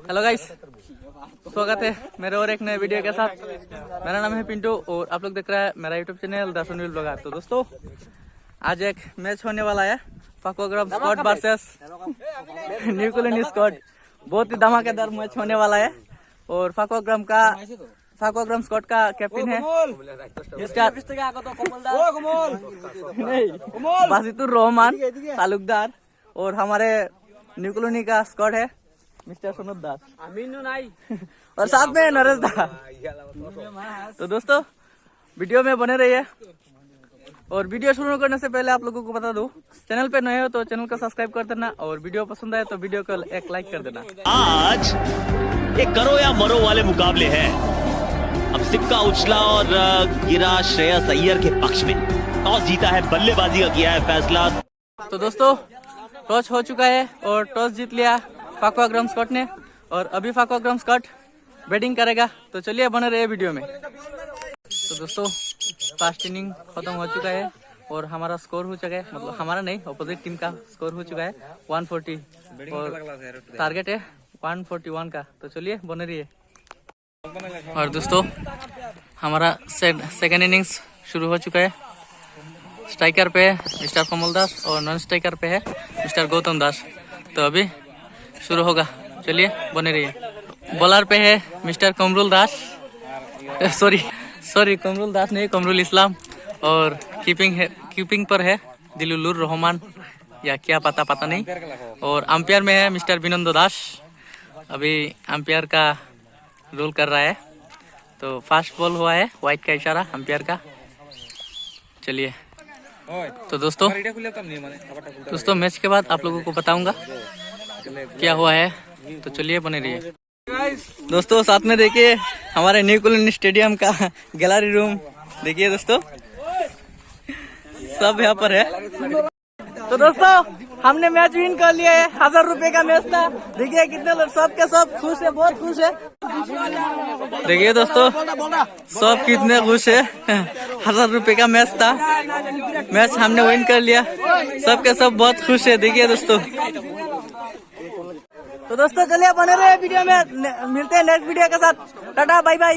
Hello guys, स्वागत है मेरे और एक नए वीडियो के साथ। मेरा नाम है पिंटू और आप लोग देख रहे हैं मेरा YouTube channel the Sunil blogger. तो दोस्तों, आज एक मैच होने वाला है फाकोग्राम squad versus new colony squad. बहुत ही धमाकेदार मैच होने वाला है और फाकोग्राम स्क्वाड का कैप्टन है बासितुर रहमान तालुकदार और हमारे न्यू कॉलोनी का स्क्वाड है मिस्टर सुनोद दास और साथ में नरेश दास। तो दोस्तों, वीडियो में बने रहिए और वीडियो शुरू करने से पहले आप लोगों को बता दूं, चैनल पे नए हो तो चैनल को सब्सक्राइब कर देना और वीडियो पसंद आए तो वीडियो को एक लाइक कर देना। आज एक करो या मरो वाले मुकाबले हैं। अब सिक्का उछला और गिरा श्रेयस अय्यर के पक्ष में। टॉस जीता है, बल्लेबाजी का किया है फैसला। तो दोस्तों, टॉस हो चुका है और टॉस जीत लिया फाकोग्राम स्क्वाड ने और अभी फाकोग्राम स्क्वाड बैटिंग करेगा। तो चलिए बने रहे वीडियो में। तो दोस्तों, फर्स्ट इनिंग खत्म हो चुका है और हमारा स्कोर हो चुका है, मतलब हमारा नहीं, अपोजिट टीम का स्कोर हो चुका है 140 और टारगेट है 141 का। तो चलिए बने रहिए। और दोस्तों, हमारा सेकंड इनिंग्स शुरू हो चुका है। स्ट्राइकर पे है मिस्टर कमल दास और नॉन स्ट्राइकर पे है मिस्टर गौतम दास। तो अभी शुरू होगा, चलिए बने रहिए। बॉलर पे है मिस्टर कमरुल दास, सॉरी कमरुल दास नहीं, कमरुल इस्लाम। और कीपिंग पर है दिलुलुर रहमान या क्या पता नहीं। और अंपायर में है मिस्टर विनंदो दास। अभी अंपायर का रोल कर रहा है। तो फास्ट बॉल हुआ है, व्हाइट का इशारा अंपायर का। चलिए। तो दोस्तों मैच के बाद आप लोगों को बताऊंगा क्या हुआ है। तो चलिए बने रहिए। दोस्तों, साथ में देखिए हमारे न्यू कॉलोनी स्टेडियम का गैलरी रूम। देखिए दोस्तों, सब यहाँ पर है। तो दोस्तों, हमने मैच विन कर लिया है। 1000 रुपए का मैच था। देखिए कितने लोग, सब के सब खुश है, बहुत खुश है। देखिए दोस्तों, सब कितने खुश है। 1000 रुपए का मैच था, मैच हमने विन कर लिया। सब के सब बहुत खुश है। देखिए दोस्तों। तो दोस्तों, चलिए बने रहे वीडियो में, मिलते हैं नेक्स्ट वीडियो के साथ। Tata bye bye.